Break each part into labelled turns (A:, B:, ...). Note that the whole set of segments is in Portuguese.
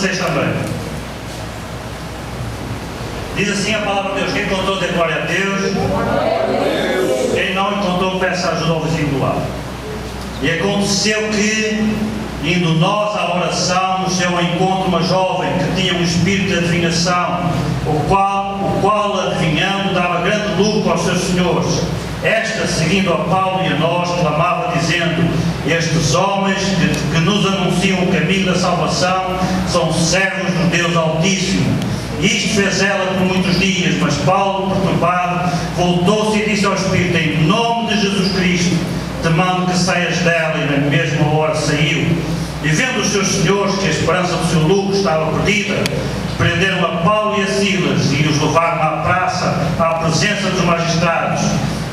A: 16 também. Diz assim a palavra de Deus: quem encontrou, dê glória a Deus. Quem não encontrou, peça ajuda ao vizinho do lado. E aconteceu que, indo nós à oração, nos deu ao encontro uma jovem que tinha um espírito de adivinhação, o qual adivinhando, dava grande lucro aos seus senhores. Esta, seguindo a Paulo e a nós, clamava dizendo: estes homens que nos anunciam o caminho da salvação são servos do Deus Altíssimo. Isto fez ela por muitos dias, mas Paulo, perturbado, voltou-se e disse ao Espírito: em nome de Jesus Cristo, te mando que saias dela. E na mesma hora saiu. E vendo os seus senhores que a esperança do seu lucro estava perdida, prenderam a Paulo e a Silas e os levaram à praça, à presença dos magistrados.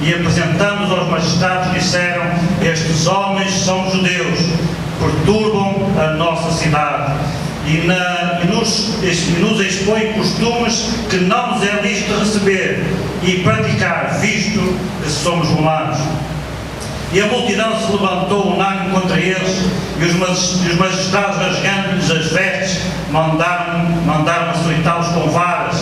A: E apresentando-os aos magistrados, disseram: estes homens são judeus, perturbam a nossa cidade e nos expõem costumes que não nos é lícito receber e praticar, visto que somos romanos. E a multidão se levantou unânime contra eles, e os magistrados, rasgando-lhes as vestes, mandaram açoitá-los com varas.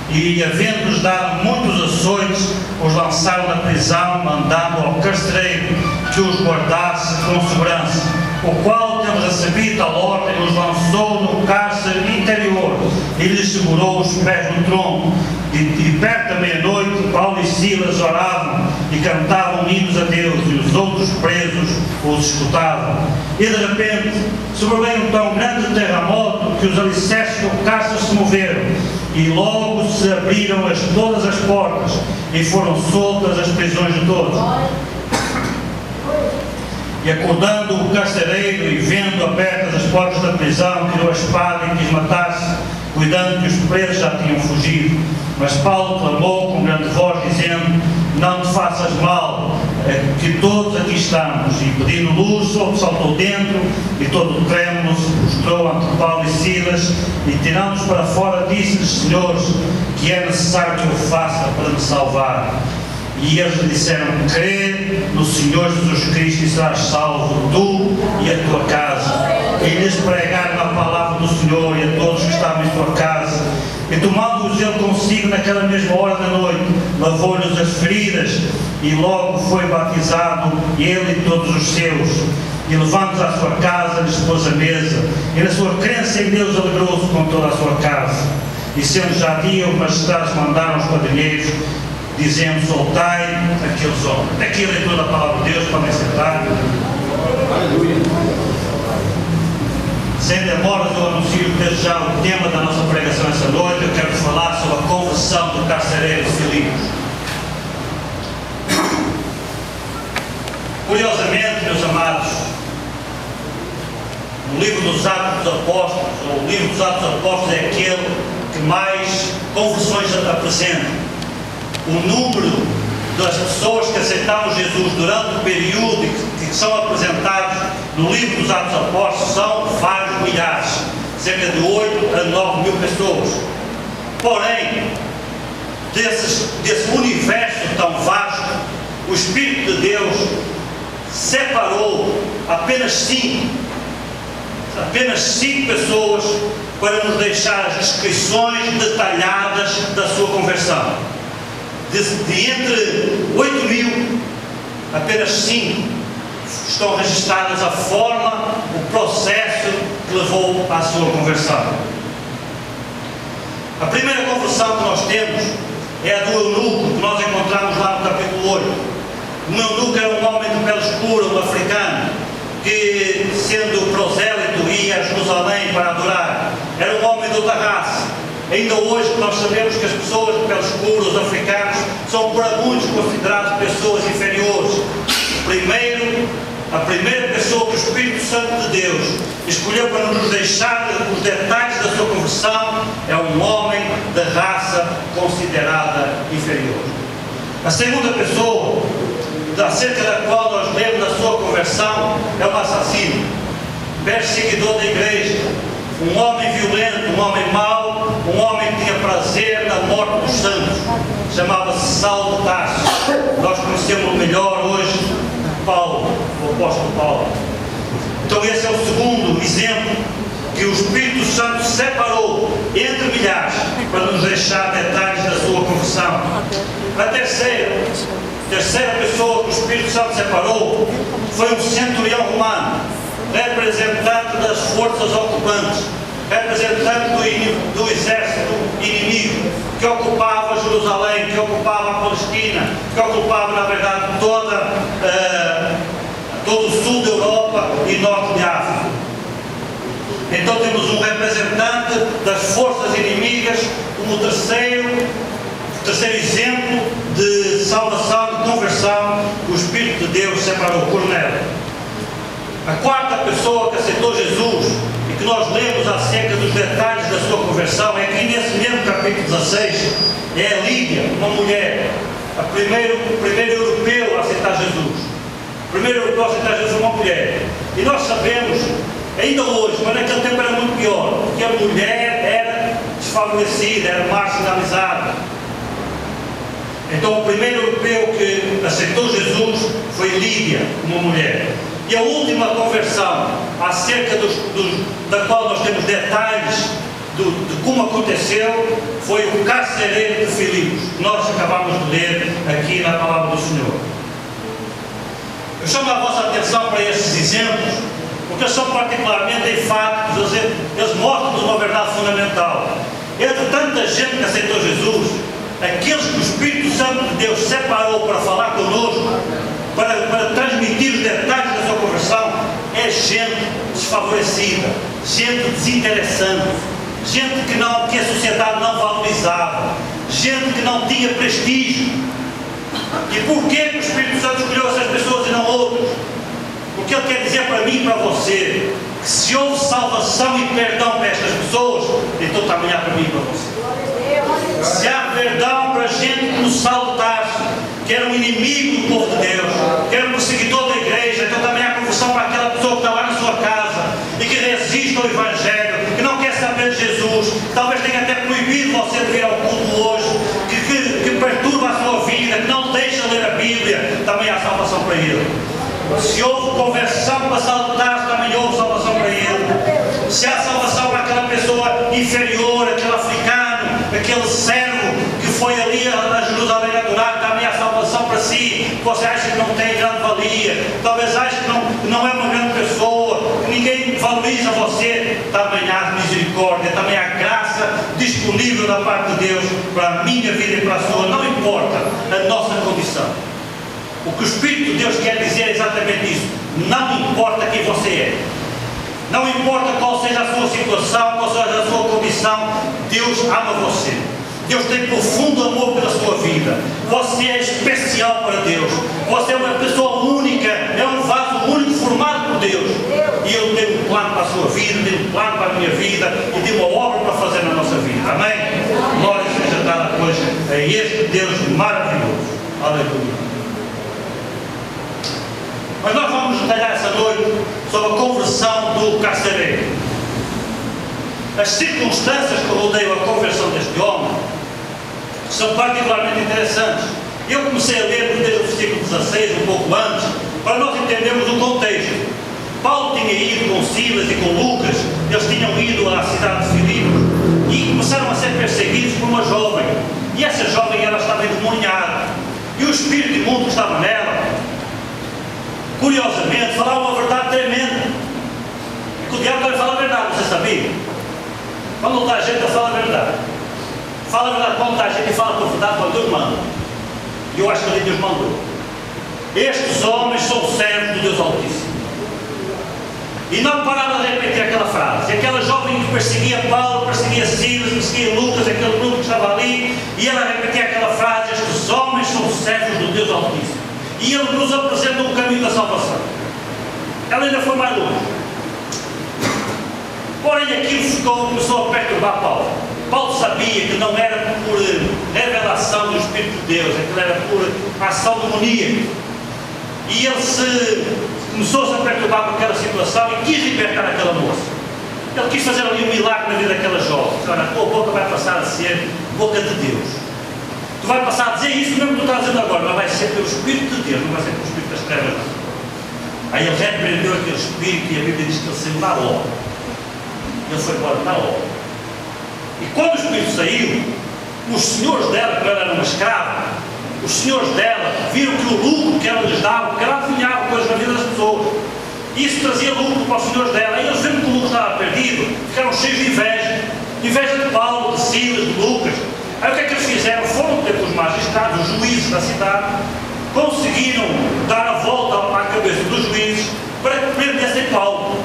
A: E, havendo-lhes dado muitos açoites, os lançaram na prisão, mandando ao carcereiro que os guardasse com segurança, o qual, tendo recebido tal ordem, os lançou no cárcere interior e lhes segurou os pés no tronco. E perto da meia-noite, Paulo e Silas oravam e cantavam hinos a Deus, e os outros presos os escutavam. E de repente sobreveio um tão grande terremoto que os alicerces do cárcere se moveram, e logo se abriram todas as portas, e foram soltas as prisões de todos. E acordando o carcereiro e vendo abertas as portas da prisão, tirou a espada e quis matar-se, cuidando que os presos já tinham fugido. Mas Paulo clamou com grande voz, dizendo: não te faças mal, que todos aqui estamos. E pedindo luz, saltou dentro, e todo trêmulo se prostrou ante Paulo e Silas, e tirando-os para fora, disse-lhes: senhores, que é necessário que eu faça para me salvar? E eles lhe disseram: crê no Senhor Jesus Cristo e serás salvo, tu e a tua casa. E lhes pregaram a palavra do Senhor e a todos que estavam em sua casa. E tomando-os ele consigo naquela mesma hora da noite, lavou-lhes as feridas, e logo foi batizado, ele e todos os seus. E levando-os à sua casa, lhes pôs a mesa, e na sua crença em Deus alegrou-se com toda a sua casa. E sendo já dia, os magistrados mandaram os quadrilheiros, dizendo: soltai aqueles homens. Até aqui a leitura da palavra de Deus, podem sentar. Aleluia. Sem demoras, eu anuncio desde já o tema da nossa pregação essa noite. Eu quero falar sobre a conversão do carcereiro de Filipos. Curiosamente, meus amados, no livro dos Atos dos Apóstolos, ou o livro dos Atos dos Apóstolos, é aquele que mais conversões apresenta. O número das pessoas que aceitaram Jesus durante o período que são apresentados no livro dos Atos Apóstolos são vários milhares, cerca de 8 a 9 mil pessoas. Porém, desse universo tão vasto, o Espírito de Deus separou apenas cinco pessoas para nos deixar as descrições detalhadas da sua conversão. De entre 8 mil, apenas 5 estão registradas a forma, o processo que levou à sua conversão. A primeira conversão que nós temos é a do eunuco, que nós encontramos lá no capítulo 8. O eunuco era um homem de pele escura, um africano, que, sendo prosélito, ia a Jerusalém para adorar. Era um homem de outra raça. Ainda hoje nós sabemos que as pessoas de pele escura, os africanos, são para muitos considerados pessoas inferiores. A primeira pessoa que o Espírito Santo de Deus escolheu para nos deixar os detalhes da sua conversão é um homem de raça considerada inferior. A segunda pessoa, acerca da qual nós lemos da sua conversão, é um assassino, perseguidor da igreja, um homem violento, um homem mau, um homem que tinha prazer na morte dos santos. Chamava-se Saulo de Tarso. Nós conhecemos melhor hoje Paulo, o apóstolo Paulo. Então esse é o segundo exemplo que o Espírito Santo separou entre milhares para nos deixar detalhes da sua conversão. A terceira pessoa que o Espírito Santo separou foi um centurião romano, representante das forças ocupantes, representante do exército inimigo, que ocupava Jerusalém, que ocupava a Palestina, que ocupava, na verdade, todo o sul da Europa e norte de África. Então temos um representante das forças inimigas como terceiro exemplo de salvação, de conversão, o Espírito de Deus separou Cornélio. A quarta pessoa que aceitou Jesus e que nós lemos acerca dos detalhes da sua conversão é aqui nesse mesmo capítulo 16, é a Lídia, uma mulher, o primeiro europeu a aceitar Jesus. O primeiro europeu a aceitar Jesus foi uma mulher. E nós sabemos, ainda hoje, mas naquele tempo era muito pior, porque a mulher era desfavorecida, era marginalizada. Então o primeiro europeu que aceitou Jesus foi Lídia, uma mulher. E a última conversão, acerca da qual nós temos detalhes de como aconteceu, foi o carcereiro de Filipos, que nós acabamos de ler aqui na palavra do Senhor. Eu chamo a vossa atenção para estes exemplos, porque eles são particularmente enfáticos, eles mostram-nos uma verdade fundamental. Entre tanta gente que aceitou Jesus, aqueles que o Espírito Santo de Deus separou para falar connosco, para transmitir os detalhes da sua conversão, é gente desfavorecida, gente desinteressante, gente que a sociedade não valorizava, gente que não tinha prestígio. E porquê que o Espírito Santo escolheu essas pessoas e não outras? Porque Ele quer dizer para mim e para você que se houve salvação e perdão para estas pessoas, então também há para mim e para você. Se há perdão para gente como Saulo Tarso, que era um inimigo do povo de Deus, que era um perseguidor da igreja, então também há conversão para aquela pessoa que está lá na sua casa e que resiste ao Evangelho, que não quer saber de Jesus, que talvez tenha até proibido você de vir ao culto hoje, que perturba a sua vida, que não deixa ler a Bíblia, também há salvação para ele. Se houve conversão para Saulo Tarso, também houve salvação para ele. Se há salvação para aquela pessoa inferior, aquele africano, aquele servo que foi ali a Jerusalém adorar, também há salvação para si. Você acha que não tem grande valia, talvez ache que não é uma grande pessoa, que ninguém valoriza você, também há misericórdia, também há graça disponível da parte de Deus para a minha vida e para a sua, não importa a nossa condição. O que o Espírito de Deus quer dizer é exatamente isso. Não importa quem você é, não importa qual seja a sua situação, qual seja a sua condição, Deus ama você. Deus tem profundo amor pela sua vida. Você é especial para Deus. Você é uma pessoa única, é um vaso único formado por Deus. E Ele tem um plano para a sua vida, tem um plano para a minha vida e tem uma obra para fazer na nossa vida. Amém? Glória seja dada, pois, a este Deus maravilhoso. Aleluia. Mas nós vamos detalhar essa noite sobre a conversão do carcereiro. As circunstâncias que rodeiam a conversão deste homem são particularmente interessantes. Eu comecei a ler desde o versículo 16, um pouco antes, para nós entendermos o contexto. Paulo tinha ido com Silas e com Lucas, eles tinham ido à cidade de Filipos e começaram a ser perseguidos por uma jovem. E essa jovem, ela estava endemoniada. E o espírito imundo que estava nela, curiosamente, falava uma verdade tremenda. Que o diabo vai falar a verdade, você sabia? Quando não dá jeito, ele fala a verdade. Fala a verdade quando dá jeito e fala a verdade quando Deus manda. E eu acho que ali Deus mandou. Estes homens são servos do Deus Altíssimo. E não parava de repetir aquela frase. E aquela jovem que perseguia Paulo, perseguia Silas, perseguia Lucas, aquele grupo que estava ali, e ela repetia aquela frase: estes homens são servos do Deus Altíssimo. E Ele nos apresenta o caminho da salvação. Ela ainda foi mais longe. Porém, aquilo começou a perturbar Paulo. Paulo sabia que não era por revelação do Espírito de Deus, aquilo era por ação demoníaca. E ele começou-se a perturbar com aquela situação e quis libertar aquela moça. Ele quis fazer ali um milagre na vida daquela jovem. Olha, a tua boca vai passar a ser boca de Deus. Tu vai passar a dizer isso mesmo que tu estás dizendo agora, mas vai ser pelo Espírito de Deus, não vai ser pelo Espírito das trevas, não. Aí ele repreendeu aquele Espírito e a Bíblia diz que ele saiu lá logo. ele foi embora na hora. E quando o espírito saiu, os senhores dela, que ela era uma escrava, os senhores dela viram que o lucro que ela lhes dava, porque ela adivinhava coisas na vida das pessoas, isso trazia lucro para os senhores dela. E eles viram que o lucro estava perdido, ficaram cheios de inveja de Paulo, de Silas, de Lucas. Aí o que é que eles fizeram? Foram ter com os magistrados, os juízes da cidade, conseguiram dar a volta à cabeça dos juízes para que prendessem Paulo.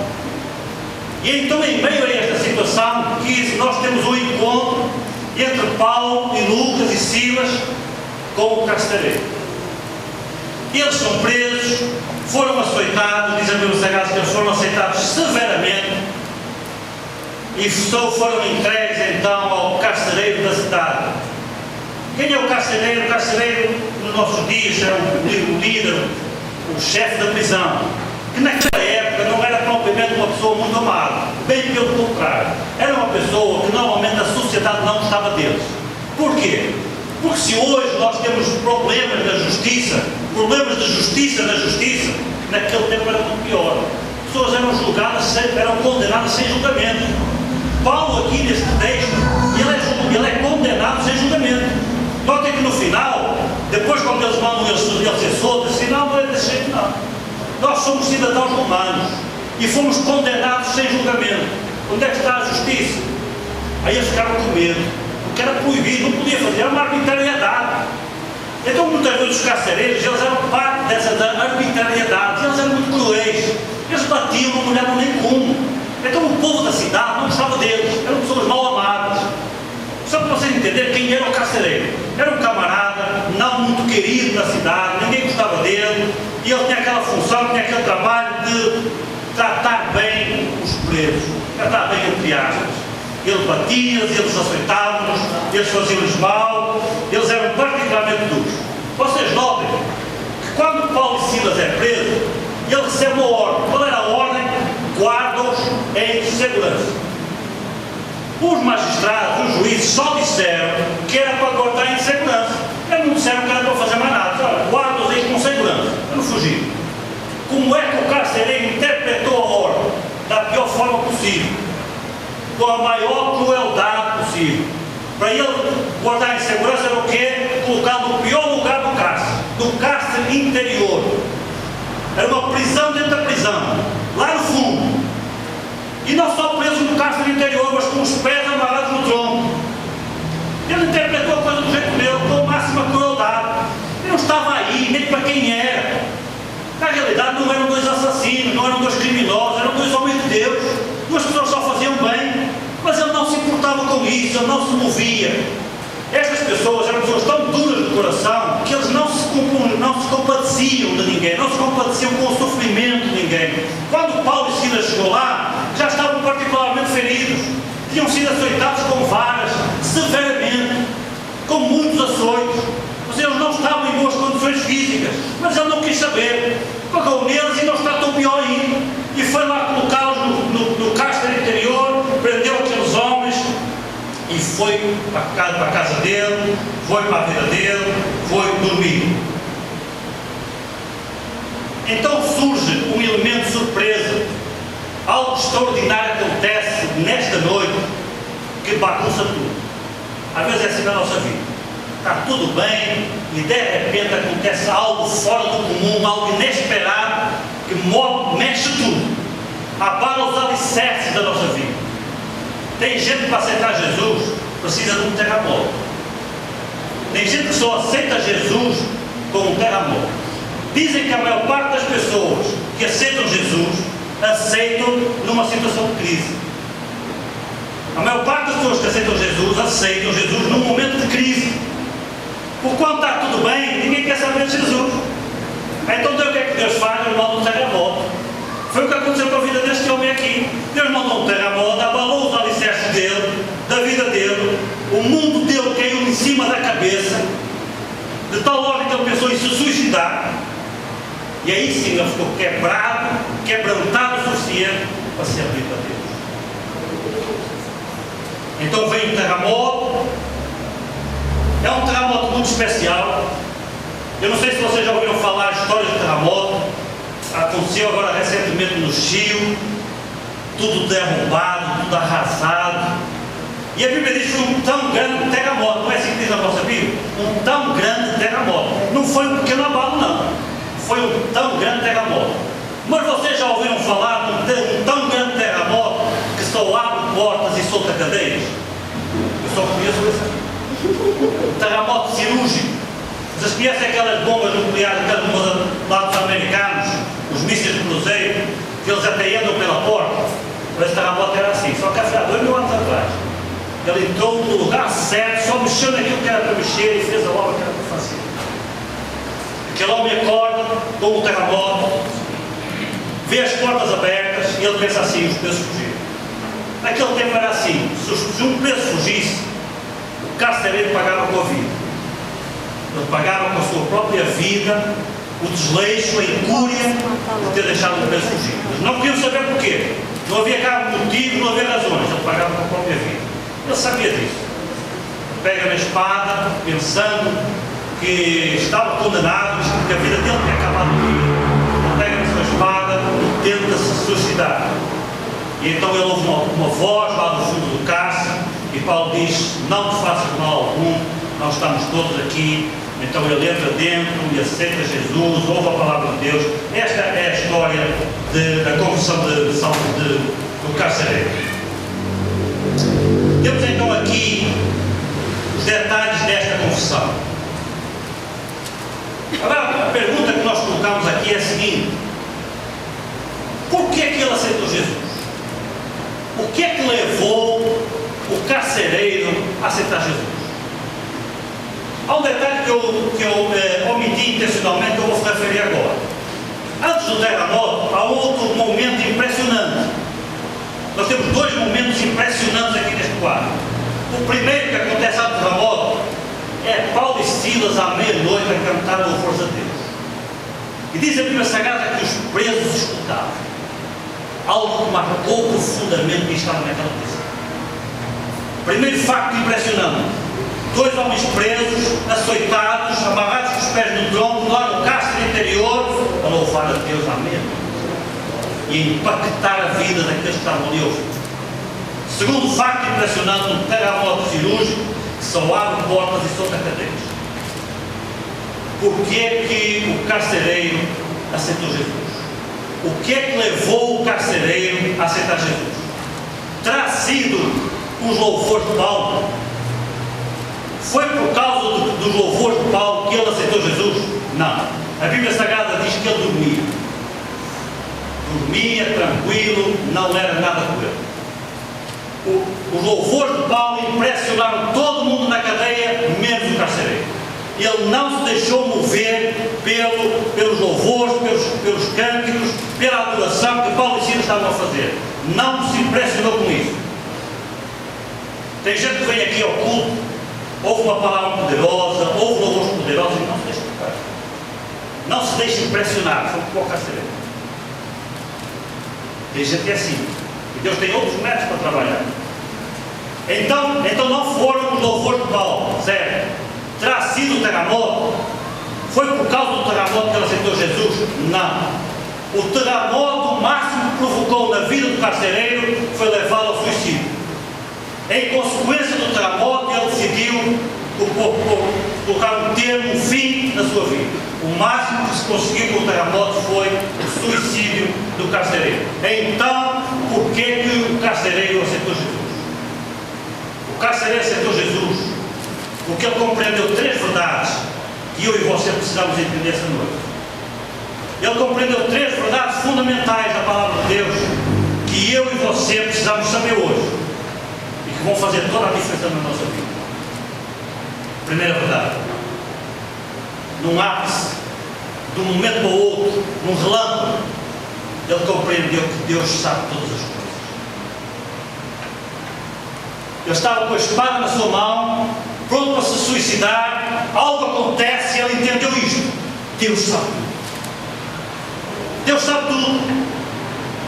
A: E então, em meio a esta situação, nós temos um encontro entre Paulo e Lucas e Silas com o carcereiro. Eles são presos, foram açoitados, diz a Bíblia Sagrada que eles foram aceitados severamente e foram entregues então ao carcereiro da cidade. Quem é o carcereiro? O carcereiro, nos nossos dias, é o líder, o chefe da prisão, que naquela época não era propriamente uma pessoa muito amada, bem pelo contrário, era uma pessoa que normalmente a sociedade não gostava deles. Porquê? Porque se hoje nós temos problemas da justiça, na justiça, naquele tempo era muito pior. As pessoas eram julgadas, eram condenadas sem julgamento. Paulo aqui neste texto, ele é condenado sem julgamento. Notem que no final, depois quando eles mandam ele ser solto, assim, não é desse jeito não. Nós somos cidadãos romanos e fomos condenados sem julgamento. Onde é que está a justiça? Aí eles ficaram com medo, porque era proibido, não podia fazer, era uma arbitrariedade. Então muitas vezes os carcereiros, eles eram parte dessa arbitrariedade, eles eram muito cruéis, eles batiam, não olhavam nem como. Então o povo da cidade não gostava deles, eram pessoas mal amadas. Só para vocês entenderem quem era o carcereiro. Era um camarada, não muito querido na cidade, ninguém gostava dele, e ele tinha aquela função, tinha aquele trabalho de tratar bem os presos, tratar bem entre aspas. Ele batia-os, eles aceitavam-nos, eles faziam-lhes mal, eles eram particularmente duros. Vocês notem que quando Paulo e Silas é preso, ele recebe uma ordem. Qual era a ordem? Guarda-os em segurança. Os magistrados, os juízes, só disseram que era para guardar em segurança. Eles não disseram que era para fazer mais nada. Olha, guarda-os aí com segurança, para não fugir. Como é que o carcereiro interpretou a ordem? Da pior forma possível, com a maior crueldade possível. Para ele guardar em segurança era o quê? Colocá-lo no pior lugar do cárcere interior. Era uma prisão dentro da prisão, lá no fundo. E não só preso no cárcere interior, mas com os pés amarrados no tronco. Ele interpretou a coisa do jeito dele, com a máxima crueldade. Ele não estava aí, nem para quem era. Na realidade não eram dois assassinos, não eram dois criminosos, eram dois homens de Deus. Duas pessoas só faziam bem, mas ele não se importava com isso, ele não se movia. Estas pessoas eram pessoas tão duras de coração que eles não se compadeciam de ninguém, não se compadeciam com o sofrimento de ninguém. Quando Paulo e Silas chegou lá, já estavam particularmente feridos, tinham sido açoitados com varas, severamente, com muitos açoites. Mas eles não estavam em boas condições físicas, mas ele não quis saber, pagou neles e não está tão pior ainda. E foi lá colocá-los no cárcere interior, prendeu aqueles homens e foi para a casa dele, foi para a vida dele, foi dormir. Então surge um elemento de surpresa. Algo extraordinário acontece nesta noite que bagunça tudo. Às vezes é assim na nossa vida. Está tudo bem e de repente acontece algo fora do comum, algo inesperado, que mexe tudo, abala os alicerces da nossa vida. Tem gente que para aceitar Jesus precisa de um terremoto. Tem gente que só aceita Jesus com um terremoto. Dizem que a maior parte das pessoas que aceitam Jesus, aceitam numa situação de crise. A maior parte das pessoas que aceitam Jesus num momento de crise. Por quando está tudo bem, ninguém quer saber de Jesus. Então o que é que Deus faz? Deus manda um terremoto. Foi o que aconteceu com a vida deste homem aqui. Deus mandou um terremoto, abalou os alicerces dele, da vida dele, o mundo dele caiu em cima da cabeça, de tal ordem que ele pensou em se suicidar. E aí sim ele ficou quebrantado o suficiente para se abrir para Deus. Então vem um terremoto. É um terremoto muito especial. Eu não sei se vocês já ouviram falar histórias de terremoto. Aconteceu agora recentemente no Chile. tudo derrubado, tudo arrasado. E a Bíblia diz que foi um tão grande terremoto, não é assim que diz na nossa Bíblia? Um tão grande terremoto. Não foi um pequeno abalo, não. Foi um tão grande terremoto. Mas vocês já ouviram falar de um tão grande terremoto que só abre portas e solta cadeias? Eu só conheço esse aqui. Um terremoto cirúrgico. Vocês conhecem aquelas bombas nucleares, aquelas bombas lá dos americanos, os mísseis de cruzeiro, que eles até andam pela porta? Esse terremoto era assim, só que há 2000 anos atrás. Ele entrou no lugar certo, só mexeu naquilo que era para mexer e fez a obra que era para fazer. Aquele homem acorda com um terremoto, vê as portas abertas e ele pensa assim: os presos fugiram. Naquele tempo era assim: se um preso fugisse, o carcereiro pagava com a vida. Ele pagava com a sua própria vida o desleixo, a incúria de ter deixado o preso fugir. Eles não queriam saber porquê. Não havia cá motivo, não havia razões. Ele pagava com a própria vida. Ele sabia disso. Pega na espada, pensando que estava condenado, que a vida dele tinha acabado no dia. Ele pega na sua espada e tenta se suicidar. E então ele ouve uma voz lá do fundo do cárcere e Paulo diz: não te faças mal algum, nós estamos todos aqui. Então ele entra dentro e aceita Jesus, ouve a palavra de Deus. Esta é a história da conversão do carcereiro. Temos então aqui os detalhes desta confissão. Agora, a pergunta que nós colocamos aqui é a seguinte: por que é que ele aceitou Jesus? O que é que levou o carcereiro a aceitar Jesus? Há um detalhe que eu omiti intencionalmente, que eu vou me referir agora. Antes do terremoto, há outro momento impressionante. Nós temos dois momentos impressionantes aqui neste quadro. O primeiro que acontece antes do terremoto é Paulo e Silas à meia-noite a cantar louvores a Deus. E diz a Bíblia Sagrada que os presos escutavam. Algo que marcou profundamente quem estava naquela prisão. Primeiro facto impressionante: dois homens presos, açoitados, amarrados com os pés no tronco, lá no cárcere interior, a louvar a Deus à meia-noite e a impactar a vida daqueles que estavam ali a ouvir. Segundo facto impressionante: um terremoto cirúrgico que só abre portas e solta cadeias. Por que é que o carcereiro aceitou Jesus? O que é que levou o carcereiro a aceitar Jesus? Terá sido os louvores de Paulo? Foi por causa dos louvores de Paulo que ele aceitou Jesus? Não. A Bíblia Sagrada diz que ele dormia. Dormia tranquilo, não era nada por ele. Os louvores de Paulo impressionaram todo mundo na cadeia, menos o carcereiro. Ele não se deixou mover pelos louvores, pelos cânticos, pela adoração que Paulo e Silas estavam a fazer. Não se impressionou com isso. Tem gente que vem aqui ao culto, ouve uma palavra poderosa, ouve louvores poderosos e não se deixa tocar. Não se deixa impressionar, foi um pouco carcereiro. Tem gente que é assim. E Deus tem outros métodos para trabalhar. Então não foram os louvores de Paulo, certo? Terá sido o terremoto? Foi por causa do terremoto que ele aceitou Jesus? Não. O terremoto máximo que provocou na vida do carcereiro foi levá-lo ao suicídio. Em consequência do terremoto, ele decidiu colocar um termo, um fim na sua vida. O máximo que se conseguiu com o terremoto foi o suicídio do carcereiro. Então, por que que o carcereiro aceitou Jesus? O carcereiro aceitou Jesus porque ele compreendeu três verdades que eu e você precisamos entender essa noite. Ele compreendeu três verdades fundamentais da palavra de Deus que eu e você precisamos saber hoje e que vão fazer toda a diferença na nossa vida. Primeira verdade: num ápice, de um momento para o outro, num relâmpago, ele compreendeu que Deus sabe todas as coisas. Ele estava com a espada na sua mão, pronto para se suicidar. Algo acontece e ele entendeu isto: Deus sabe tudo. Deus sabe tudo.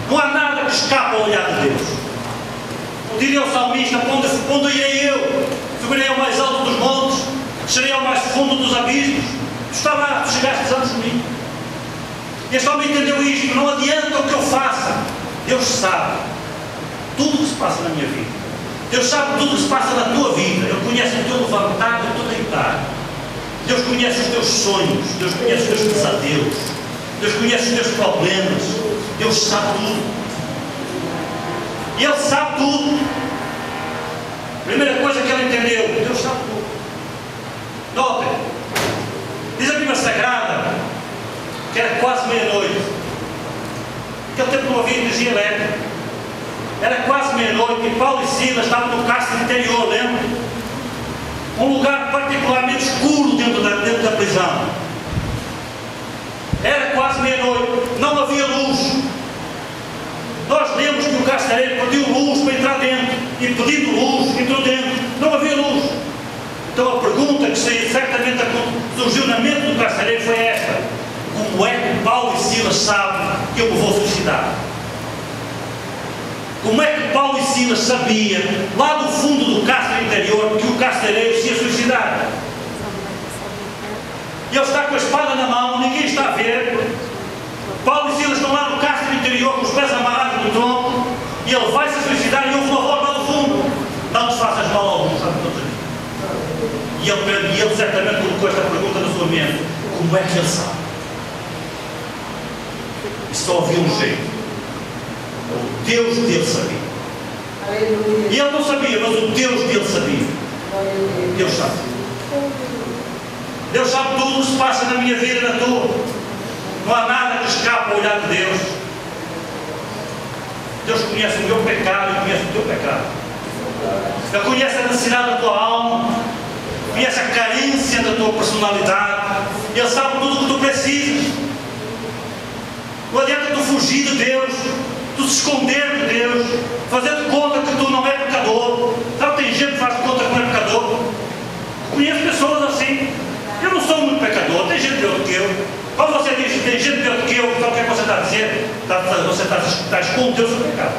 A: Não há nada que escape ao olhar de Deus. Diria o salmista: onde irei eu? Subirei ao mais alto dos montes, descerei ao mais fundo dos abismos. Tu está lá, tu chegaste antes de mim. Este homem entendeu isto: não adianta o que eu faça, Deus sabe. tudo o que se passa na minha vida. Deus sabe tudo o que se passa na tua vida. Ele conhece o teu levantar e o teu deitar. Deus conhece os teus sonhos. Deus conhece os teus pesadelos. Deus conhece os teus problemas. Deus sabe tudo. E Ele sabe tudo. Primeira coisa que Ele entendeu, Deus sabe tudo. Notem, diz a Bíblia Sagrada que era quase meia-noite. Naquele tempo não havia energia elétrica. Era quase meia-noite e Paulo e Silas estavam no cárcere interior, lembra? Um lugar particularmente escuro dentro da prisão. Era quase meia-noite, não havia luz. Nós lemos que o carcereiro pediu luz para entrar dentro, e pedindo luz, entrou dentro, não havia luz. Então a pergunta que certamente surgiu na mente do carcereiro foi esta: como é que Paulo e Silas sabem que eu me vou suicidar? Como é que Paulo e Silas sabiam, lá do fundo do cárcere interior, que o carcereiro se ia suicidar? Ele está com a espada na mão, ninguém está a ver. Paulo e Silas estão lá no cárcere interior, com os pés amarrados no tronco, e ele vai se suicidar e ouve uma voz lá do fundo: não te faças mal algum, sabe todos aqui. E ele certamente colocou esta pergunta na sua mente: como é que ele sabe? E só havia um jeito: o Deus dele sabia. E ele não sabia, mas o Deus dele sabia. Deus sabe. Deus sabe tudo o que se passa na minha vida e na tua. Não há nada que escape ao olhar de Deus. Deus conhece o meu pecado e conhece o teu pecado. Ele conhece a necessidade da tua alma, conhece a carência da tua personalidade. Ele sabe tudo o que tu precisas. Não adianta tu fugir de Deus, tu se esconder de Deus, fazer de conta que tu não é pecador. Sabe, tem gente que faz de conta que não é pecador. Conheço pessoas assim. Eu não sou muito pecador, tem gente pior do que eu. Quando você diz que tem gente pior do que eu, sabe o que é que você está a dizer? Você está a esconder o seu pecado.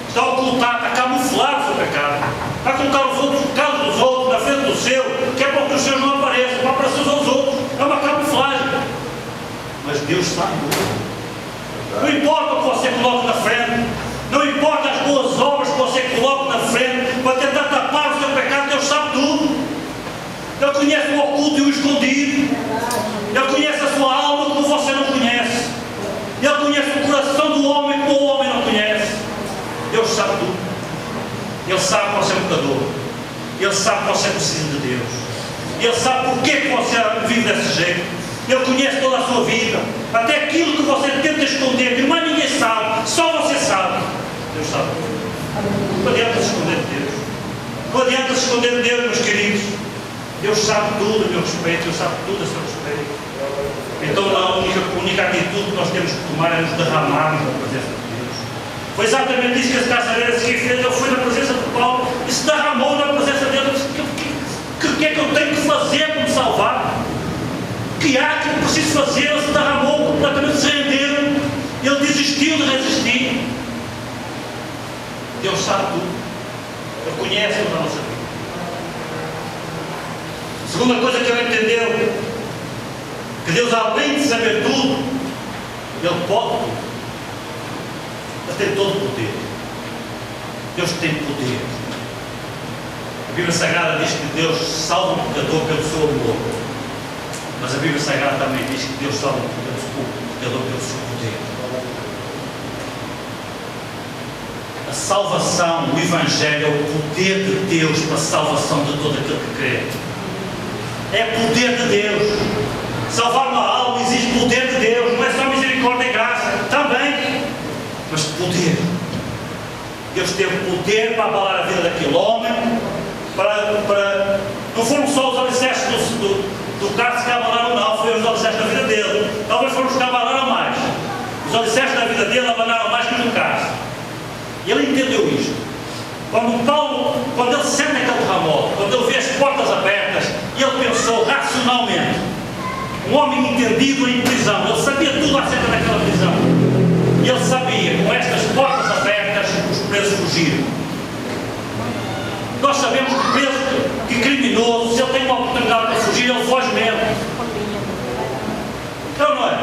A: Está a ocultar, está a camuflar o seu pecado. Está a colocar os outros, o caso dos outros, na frente do seu, que é para que os seus não apareçam, para aparecer aos outros. É uma camuflagem. Mas Deus sabe. Não importa o que você coloca na frente, não importa as boas obras que você coloca na frente, para tentar tapar o seu pecado, Deus sabe tudo. Ele conhece o oculto e o escondido. Ele conhece a sua alma como você não conhece. Ele conhece o coração do homem como o homem não conhece. Deus sabe tudo. Ele sabe que você é pecador. Ele sabe que você precisa de Deus. Ele sabe porque que você vive desse jeito. Ele conhece toda a sua vida. Até aquilo que você tenta esconder, que mais ninguém sabe, só você sabe. Deus sabe. Não adianta se esconder de Deus. Não adianta se esconder de Deus, meus queridos. Deus sabe tudo a meu respeito, Deus sabe tudo a seu respeito. Então a única atitude que nós temos que tomar é nos derramarmos na presença de Deus. Foi exatamente isso que esse carcereiro se fez. Ele foi na presença de Paulo e se derramou na presença dele. O que é que eu tenho que fazer para me salvar? O que há que eu preciso fazer? Ele se derramou completamente, se rendeu. Ele desistiu de resistir. Deus sabe tudo. Ele conhece-nos a nossa vida. Segunda coisa que ele entendeu, que Deus, além de saber tudo, Ele pode tudo. Ele tem todo o poder. Deus tem poder. A Bíblia Sagrada diz que Deus salva o pecador pelo seu amor. Mas a Bíblia Sagrada também diz que Deus salva o pecador pelo seu poder. A salvação, o Evangelho, é o poder de Deus para a salvação de todo aquele que crê. É poder de Deus. Salvar uma alma exige poder de Deus. Não é só misericórdia e graça. Também. Mas poder. Deus teve poder para abalar a vida daquele homem. Não foram só os alicerces do cárcere que abalaram, não. Foram os alicerces da vida dele. Talvez foram os que abalaram mais. Os alicerces da vida dele abalaram mais que os do cárcere. E ele entendeu isto. Quando ele sente aquele terremoto, quando ele vê as portas abertas, ele pensou racionalmente. Um homem entendido em prisão, ele sabia tudo acerca daquela prisão. E ele sabia, com estas portas abertas, os presos fugiram. Nós sabemos que o preso, que criminoso, se ele tem uma oportunidade para fugir, ele foge mesmo. Então não é?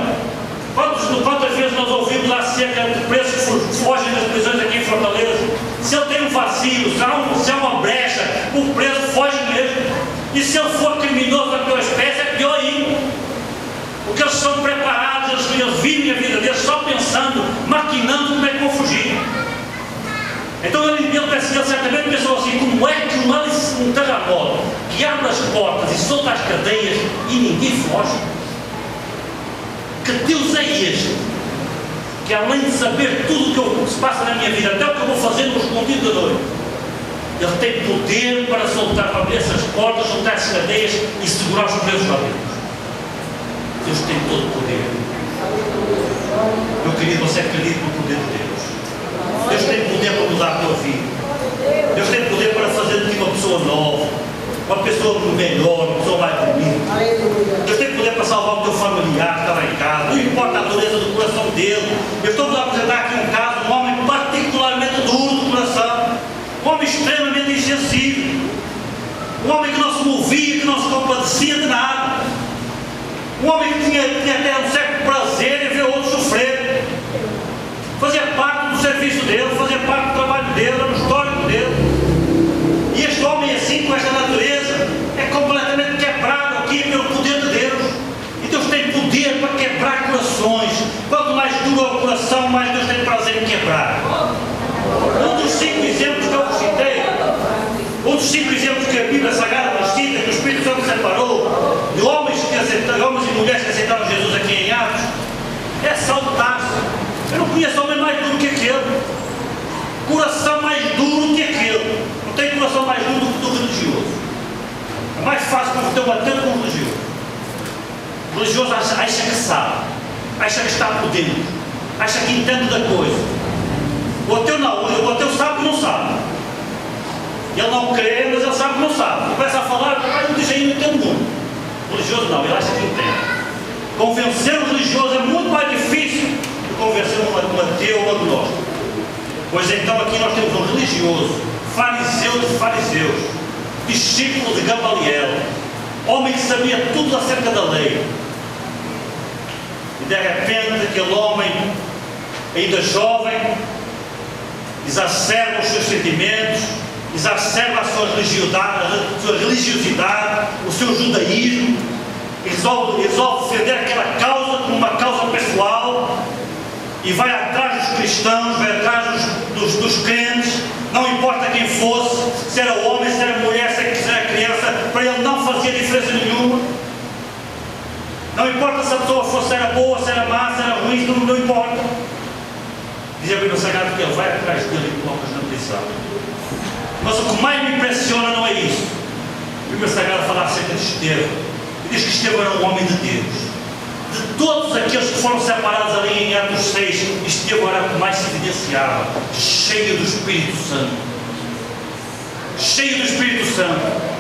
A: Quantas vezes nós ouvimos acerca de presos que fogem das prisões aqui em Fortaleza?
B: maquinando como é que vou fugir. Então ele certamente pensou assim: como é que um terremoto que abre as portas e solta as cadeias e ninguém foge? Que Deus é este? Que além de saber tudo o que se passa na minha vida, até o que eu vou fazer no escondido da noite, Ele tem poder para soltar, para abrir essas portas, soltar essas cadeias e segurar os presos lá dentro. Deus tem todo o poder. Meu querido, você acredita no poder de Deus? Deus tem poder para mudar a tua vida. Deus tem poder para fazer de ti uma pessoa nova, uma pessoa melhor, uma pessoa mais bonita. Deus tem poder para salvar o teu familiar que está lá em casa. Não importa a dureza do coração dele. Eu estou a apresentar aqui um caso de um homem particularmente duro do coração, um homem extremamente insensível, um homem que não se movia, que não se compadecia de nada, um homem que tinha até um certo prazer em ver outros sofrer. Fazia parte do serviço dele, fazia parte do trabalho dele, era o histórico dele. E este homem assim, com esta natureza, é completamente quebrado aqui pelo poder de Deus. E Deus tem poder para quebrar corações. Quanto mais duro é o coração, mais Deus tem prazer em quebrar. Um dos 5 exemplos que eu vos citei, um dos 5 exemplos que a Bíblia Sagrada nos cita, que o Espírito Santo separou, de homens e mulheres que aceitaram Jesus aqui em Atos, é Saulo de Tarso. Eu não conheço homem mais duro que aquele, coração mais duro que aquele. Não tem coração mais duro do que o religioso. É mais fácil converter um ateu que um religioso. O religioso acha que sabe, acha que está por dentro, acha que entende da coisa. O ateu não, o ateu sabe que não sabe. Ele não crê, mas ele sabe que não sabe. Começa a falar, mas não diz ainda que entende muito. O religioso não, ele acha que entende. Convencer o religioso é muito mais difícil do que convencer um ateu ou um agnóstico. Pois então aqui nós temos um religioso, fariseu de fariseus, discípulo de Gamaliel, homem que sabia tudo acerca da lei. E de repente aquele homem, ainda jovem, exacerba os seus sentimentos, exacerba a sua religiosidade, o seu judaísmo, e resolve defender aquela causa como uma causa pessoal, e vai atrás dos cristãos, vai atrás dos crentes, não importa quem fosse, se era homem, se era mulher, se era criança, para ele não fazia diferença nenhuma. Não importa se a pessoa se era boa, se era má, se era ruim, não importa. Diz a Bíblia Sagrada que ele vai atrás dele e coloca na prisão. Mas o que mais me impressiona não é isso. A Bíblia Sagrada fala acerca de Estevão. E diz que Estevão era um homem de Deus. De todos aqueles que foram separados ali em Atos 6, Estevão era o que mais se evidenciava, cheio do Espírito Santo. Cheio do Espírito Santo.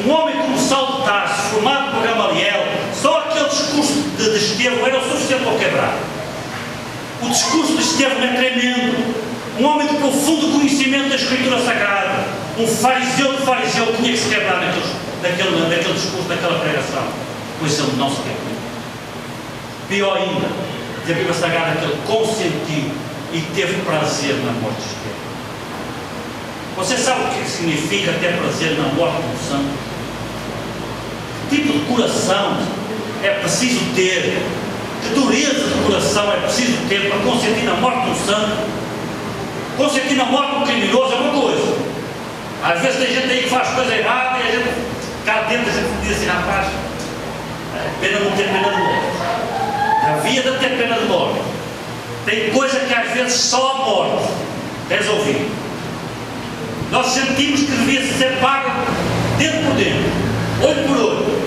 B: Um homem como Saulo de Tarso, formado por Gamaliel, só aquele discurso de Estevão era o suficiente para o quebrar. O discurso de Estevão é tremendo. Um homem de profundo conhecimento da Escritura Sagrada. Um fariseu de fariseu tinha que se quebrar naquele discurso, naquela pregação. Pois ele não se quebrou. Pior ainda, diz a Bíblia Sagrada que ele consentiu e teve prazer na morte de Estevão. Você sabe o que significa ter prazer na morte de um santo? Que tipo de coração é preciso ter? Que dureza de coração é preciso ter para consentir na morte de um santo? Consentir na morte de um criminoso é uma coisa. Às vezes tem gente aí que faz coisa errada e a gente cá dentro a gente diz assim: rapaz, é pena não ter pena de morte. Havia de ter pena de morte. Tem coisa que às vezes só a morte resolve. Nós sentimos que devia ser pago dentro por dentro, olho por olho.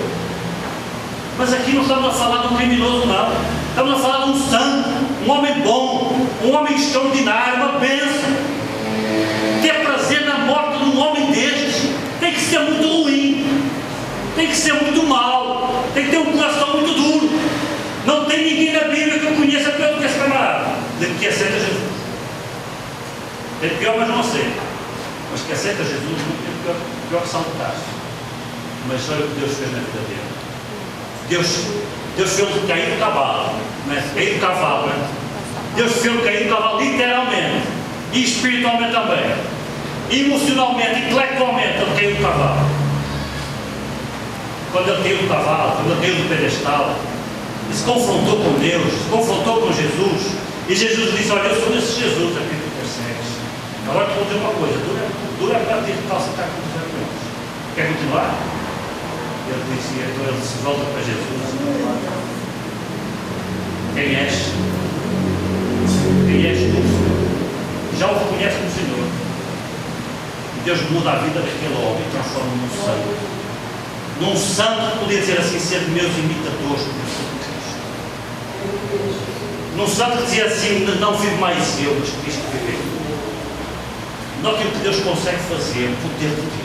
B: Mas aqui não estamos a falar de um criminoso, não. Estamos a falar de um santo, um homem bom, um homem extraordinário, uma bênção. Ter prazer na morte de um homem destes tem que ser muito ruim, tem que ser muito mau, tem que ter um coração muito duro. Não tem ninguém na Bíblia que eu conheça pior do que esse camarada, de que aceita Jesus. Tem pior, mas não aceita. Mas que aceita Jesus não tem pior que Saulo de Tarso. Mas olha o que Deus fez na vida dele. Deus fez-o cair do cavalo, né? Cair do cavalo, né? Deus fez-o cair do cavalo literalmente e espiritualmente também, emocionalmente, intelectualmente. Ele caiu do cavalo. Quando ele caiu do cavalo, quando ele caiu do pedestal, ele se confrontou com Deus, se confrontou com Jesus, E Jesus disse: olha, eu sou esse Jesus a quem tu persegues. Agora te vou dizer uma coisa: dura para ter que calça está com os vergonhos. Quer continuar? Ele disse: então ele se volta para Jesus. Quem és? Quem és tu, Senhor? Já o reconhece como Senhor. E Deus muda a vida daquele homem e transforma num santo. Num santo que podia dizer assim: ser meus imitadores como eu sou de Cristo. Num santo que dizia assim: não vivo mais eu, mas Cristo vive em mim. Não aquilo que Deus consegue fazer, o poder de Deus.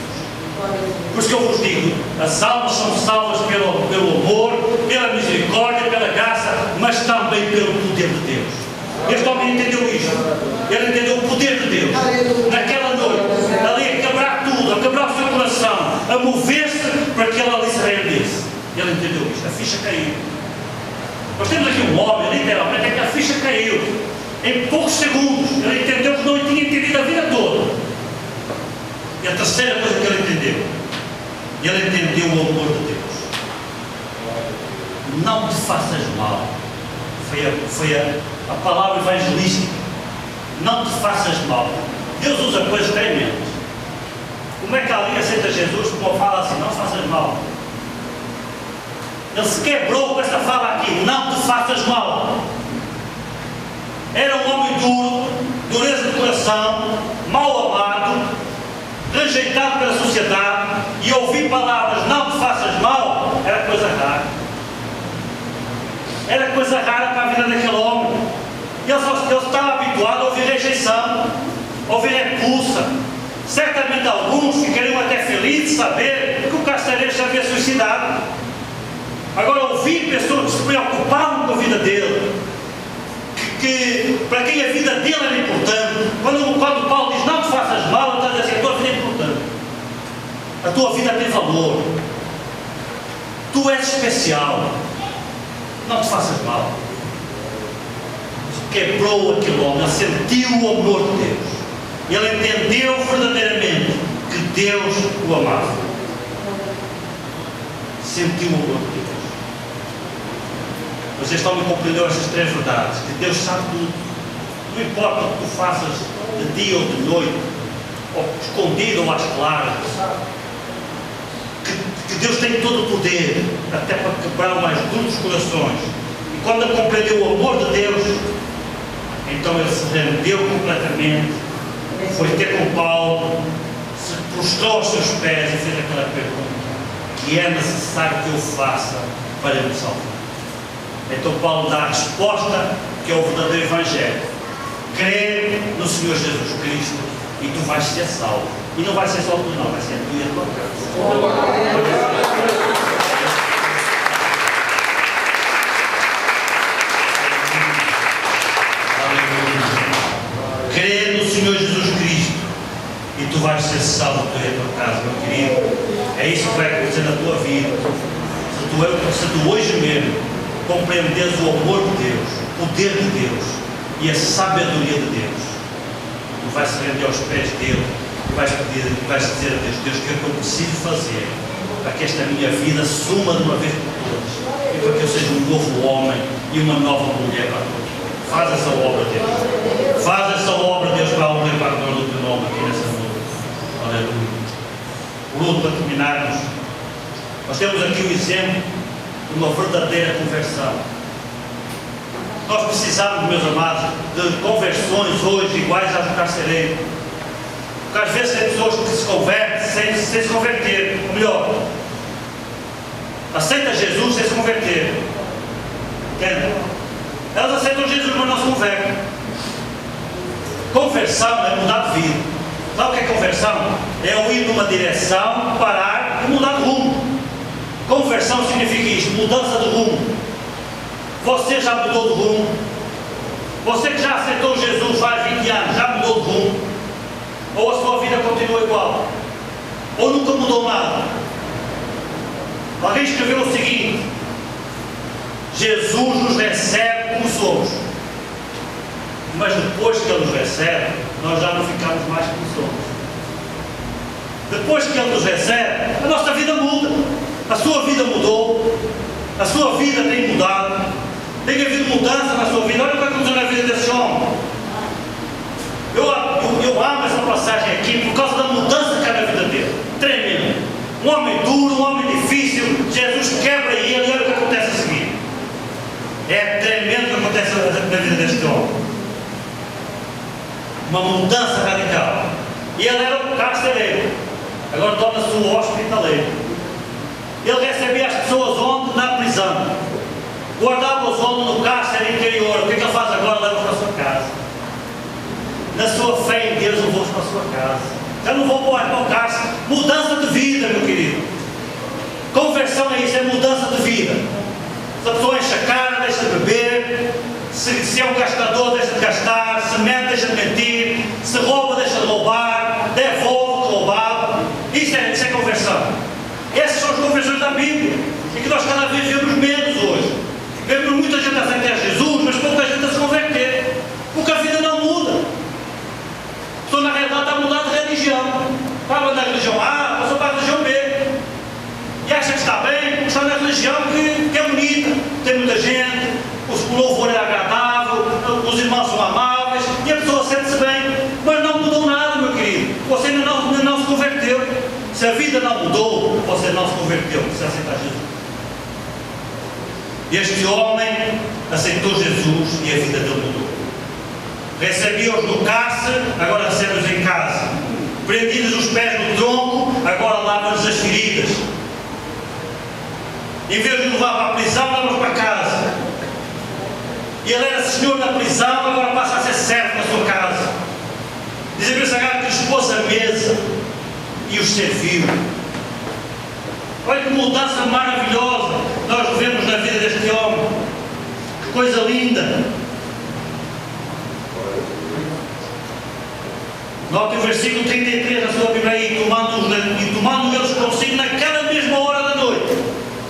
B: Por isso que eu vos digo: as almas são salvas pelo amor, pela misericórdia, pela graça, mas também pelo poder de Deus. Este homem entendeu isto. Ele entendeu o poder de Deus. Naquela noite, ali a quebrar tudo, a quebrar o seu coração, a mover-se para que ele ali se rendesse. Ele entendeu isto. A ficha caiu. Nós temos aqui um homem, literalmente, é que a ficha caiu. Em poucos segundos, ele entendeu que não tinha entendido a vida toda. E a terceira coisa que ele entendeu o amor de Deus. Não te faças mal. Foi a palavra evangelística. Não te faças mal. Deus usa coisas tremendas. Como é que ali aceita Jesus como fala assim: não faças mal? Ele se quebrou com esta fala aqui: não te faças mal. Era um homem duro, dureza de coração, mal amado, rejeitado pela sociedade, e ouvir palavras: não te faças mal, era coisa rara. Era coisa rara para a vida daquele homem. Ele estava habituado a ouvir rejeição, a ouvir repulsa. Certamente alguns ficariam até felizes de saber que o carcereiro já havia suicidado. Agora, ouvir pessoas que se preocupavam com a vida dele, que para quem a vida dele era importante, quando Paulo diz: não te faças mal, ele está a dizer assim: a tua vida é importante, a tua vida tem valor, tu és especial, não te faças mal. Quebrou aquele homem, ele sentiu o amor de Deus, ele entendeu verdadeiramente que Deus o amava, sentiu o amor de Deus. Mas este homem compreendeu estas três verdades: que Deus sabe tudo, não importa o que tu faças de dia ou de noite, ou escondido ou às claras, que Deus tem todo o poder até para quebrar o mais duro dos corações. E quando ele compreendeu o amor de Deus, então ele se rendeu completamente, foi ter com Paulo, se prostrou aos seus pés e fez aquela pergunta: que é necessário que eu faça para me salvar? Então Paulo dá a resposta, que é o verdadeiro Evangelho: crê no Senhor Jesus Cristo e tu vais ser salvo. E não vai ser só tu, não, vai ser tu e a tua casa. Crê no Senhor Jesus Cristo e tu vais ser salvo, tu e a tua casa, meu querido. É isso que vai acontecer na tua vida. Se tu hoje mesmo compreenderes o amor de Deus, o poder de Deus e a sabedoria de Deus, tu vais se render aos pés dele e vais dizer a Deus: Deus, o que é que eu preciso fazer para que esta minha vida suma de uma vez por todas, e para que eu seja um novo homem e uma nova mulher para a tua vida. Faz essa obra, Deus. Faz essa obra, Deus, para a honra e para a glória do teu nome aqui nessa noite. Aleluia. Por último, para terminarmos, nós temos aqui o exemplo de uma verdadeira conversão. Nós precisamos, meus amados, de conversões hoje iguais às do carcereiro. Porque às vezes tem pessoas que se convertem sem se converter. Ou melhor, aceita Jesus sem se converter. Entendem? Elas aceitam Jesus, mas não se convertem. Conversão é mudar de vida. Sabe o que é conversão? É eu ir numa direção, parar e mudar de rumo. Conversão significa isto: mudança de rumo. Você já mudou de rumo? Você que já aceitou Jesus faz 20 anos, já mudou de rumo? Ou a sua vida continua igual? Ou nunca mudou nada? Alguém escreveu o seguinte: Jesus nos recebe como somos, mas depois que Ele nos recebe, nós já não ficamos mais como somos. Depois que Ele nos recebe, a nossa vida muda. A sua vida mudou, a sua vida tem mudado. Tem havido mudança na sua vida. Olha o que aconteceu na vida desse homem. Eu amo essa passagem aqui por causa da mudança que há na vida dele. Tremendo. Um homem duro, um homem difícil. Jesus quebra ele e olha o que acontece a seguir. É tremendo o que acontece na vida deste homem. Uma mudança radical. E ele era um carcereiro. Agora torna-se um hospitaleiro. Ele recebia as pessoas onde? Na prisão. Guardava-os onde? No cárcere interior. O que é que ele faz agora? Leva-os para a sua casa. Na sua fé em Deus, levou-os para a sua casa. Já não vou para o cárcere. Mudança de vida, meu querido. Conversão é isso, é mudança de vida. Se a pessoa enche a cara, deixa de beber. Se é um gastador, deixa de gastar. Se mente, deixa de mentir. Se rouba, deixa de roubar. Devolve o que roubava. Isso é conversão. Essas são as conversões da Bíblia. E que nós cada vez vemos menos hoje. Vemos muita gente a aceitar Jesus, mas pouca gente a se converter. Porque a vida não muda. A pessoa na realidade está a mudar de religião. Estava na religião A, passou para a religião B. E acha que está bem, porque está na religião que é bonita. Tem muita gente, o louvor é agradável, os irmãos são amáveis e a pessoa sente-se bem. Mas não mudou nada, meu querido. Você ainda não se converteu. Se a vida não mudou, você não se converteu. Você aceita Jesus. Este homem aceitou Jesus e a vida dele mudou. Recebia-os no cárcere, agora recebe-os em casa. Prendidos os pés no tronco, agora lava-lhes as feridas. Em vez de levar para a prisão, leva-os para casa. E ele era senhor na prisão, agora passa a ser servo na sua casa. Diz a Bíblia Sagrada que lhes pôs a mesa e os serviu. Olha que mudança maravilhosa nós vemos na vida deste homem. Que coisa linda. Note o versículo 33 da sua Bíblia aí, tomando eles consigo naquela mesma hora da noite.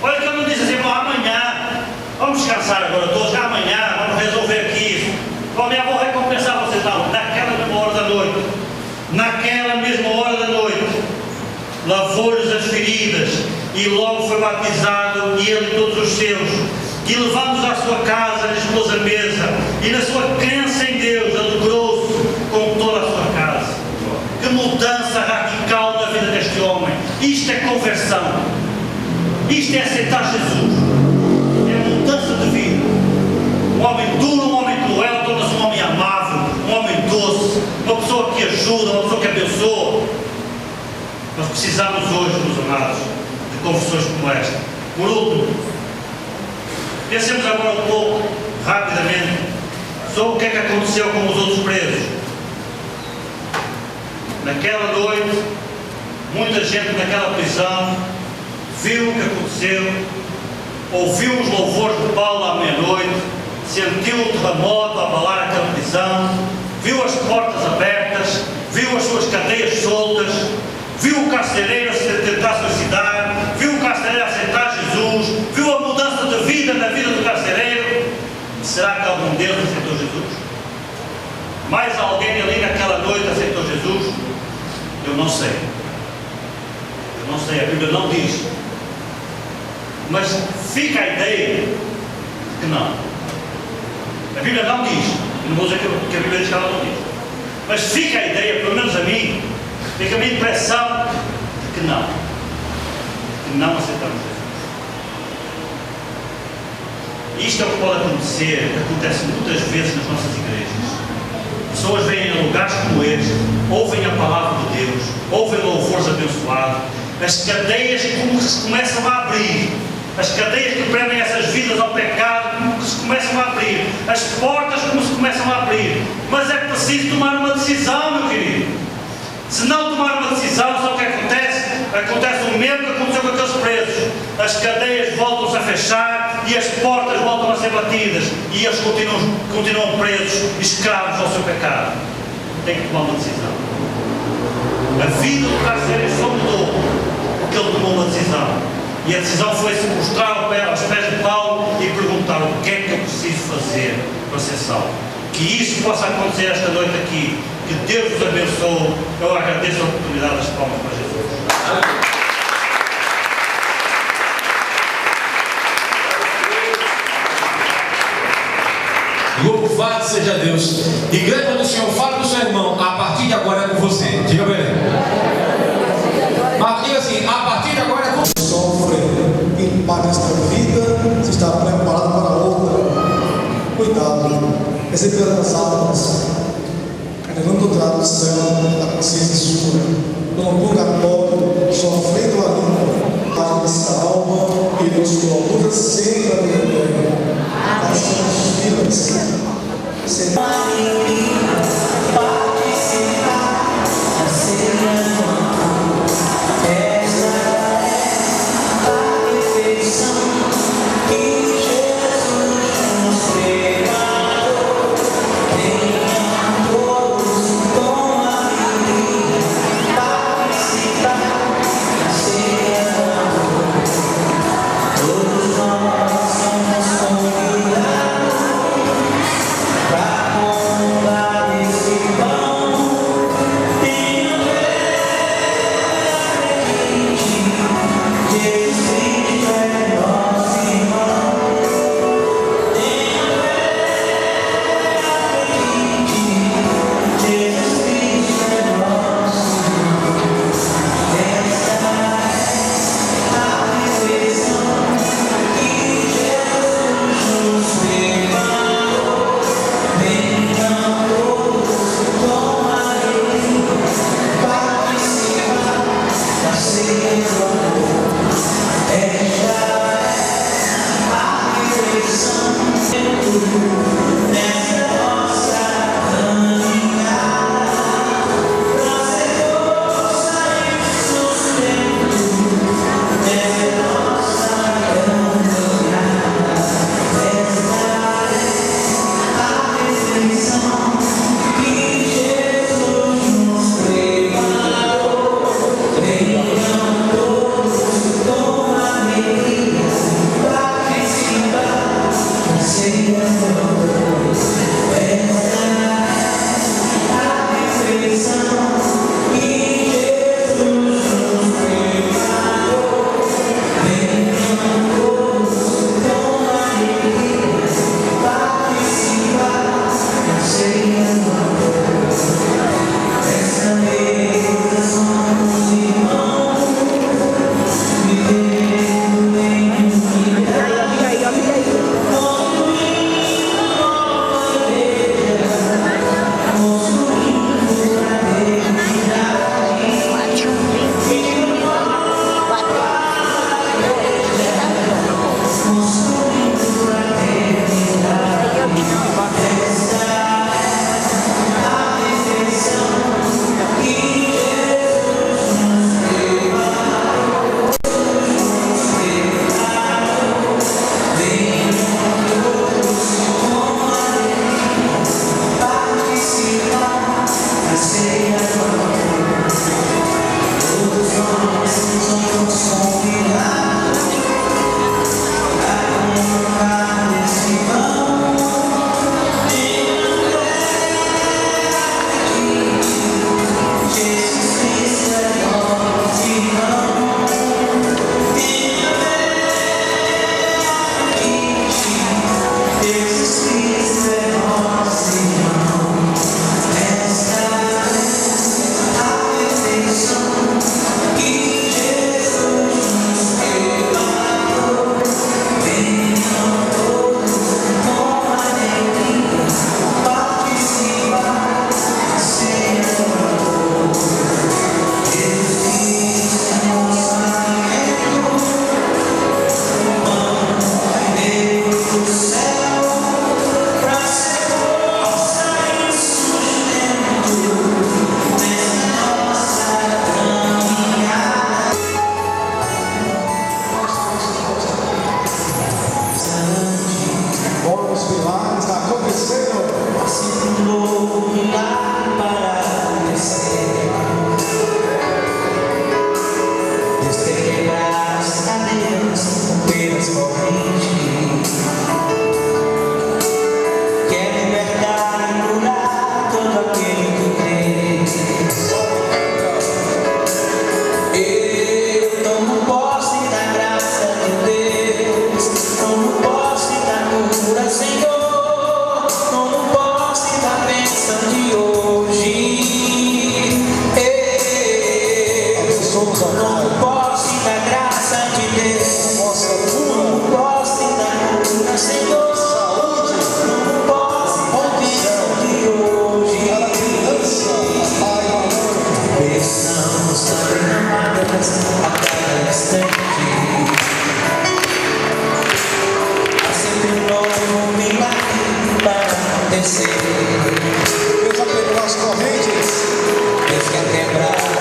B: Olha que ele não diz assim, amanhã, vamos descansar agora todos, amanhã, vamos resolver aqui isso. Amanhã vou recompensar vocês. Não, naquela mesma hora da noite. Naquela mesma hora da noite. Lavou-lhes as feridas e logo foi batizado, e ele e todos os seus. E levando-os à sua casa, lhes pôs a mesa, e na sua crença em Deus, alegrou-se com toda a sua casa. Que mudança radical na vida deste homem. Isto é conversão. Isto é aceitar Jesus. É mudança de vida. Um homem duro, um homem cruel, torna-se um homem amável, um homem doce, uma pessoa que ajuda, uma pessoa que abençoa. Nós precisamos hoje, meus amados, de confissões como esta. Por último, pensemos agora um pouco, rapidamente, sobre o que é que aconteceu com os outros presos. Naquela noite, muita gente naquela prisão viu o que aconteceu, ouviu os louvores de Paulo à meia-noite, sentiu o terremoto a abalar aquela prisão, viu as portas abertas, viu as suas cadeias soltas, viu o carcereiro tentar suicidar, viu o carcereiro aceitar Jesus, viu a mudança de vida na vida do carcereiro. Será que algum deles aceitou Jesus? Mais alguém ali naquela noite aceitou Jesus? Eu não sei. Eu não sei, a Bíblia não diz. Mas fica a ideia que não. A Bíblia não diz. Eu não vou dizer que a Bíblia diz que ela não diz. Mas fica a ideia, pelo menos a mim, fica a minha impressão de que não. Que não aceitamos Jesus. Isto é o que pode acontecer, que acontece muitas vezes nas nossas igrejas. Pessoas vêm a lugares como este, ouvem a palavra de Deus, ouvem louvores abençoados, as cadeias que se começam a abrir, as cadeias que prendem essas vidas ao pecado que se começam a abrir, as portas como se começam a abrir, mas é preciso tomar uma decisão, meu querido. Se não tomar uma decisão, sabe o que acontece? Acontece o mesmo que aconteceu com aqueles presos. As cadeias voltam-se a fechar e as portas voltam a ser batidas e eles continuam presos, escravos ao seu pecado. Tem que tomar uma decisão. A vida do carcereiro só mudou porque ele tomou uma decisão. E a decisão foi se mostrar aos pés de Paulo e perguntar: o que é que eu preciso fazer para ser salvo? Que isso possa acontecer esta noite aqui. Que Deus vos abençoe. Eu agradeço a oportunidade das palmas para Jesus.
C: Louvado seja Deus. Igreja, quando o Senhor fala do seu irmão, a partir de agora é com você. Diga para ele. Mas diga assim, a partir de agora é com você.
D: Sofre e para esta vida, se está preparado para outra. Cuidado, as almas, elevando o tradução da consciência sua, no purgatório, sofrendo a língua, para essa alma e nos coloca sempre a vergonha. Nós somos filhos,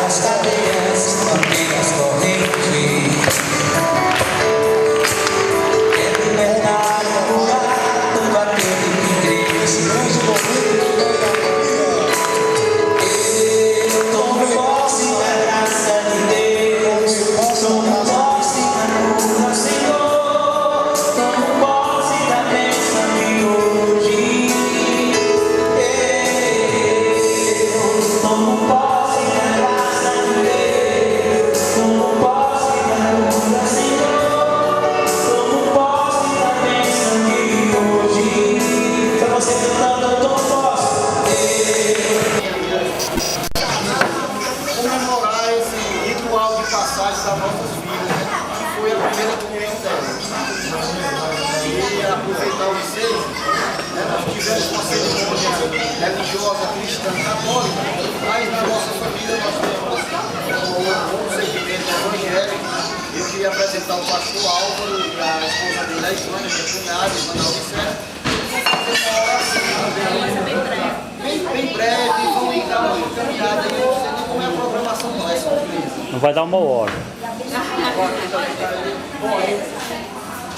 E: as cadeias, manter as correntes. É liberdade, curar todo aquele que crê. Esse grande momento eu tomo posse da graça de Deus, tomo posse da cura, Senhor, tomo posse da bênção de hoje. Eu tomo posse da graça de Deus, tomo posse da cura, Senhor, tomo posse da bênção de hoje. Pra você cantando, eu tomo posse.
F: Comemorar esse ritual de passagem das nossas vidas, que foi a primeira comunhão delas. E aproveitar o ensejo, nós tivemos uma cerimônia religiosa cristã católica, mas na nossa família nós temos um segmento evangélico. Eu queria apresentar o pastor Álvaro e a esposa dele, a Ivana, minha cunhada, Ivana Alvicena. Vamos fazer uma oração bem breve, vão entrar uma caminhada e eu não sei nem como é a programação, não é surpresa.
B: Não vai dar uma hora.
F: Agora,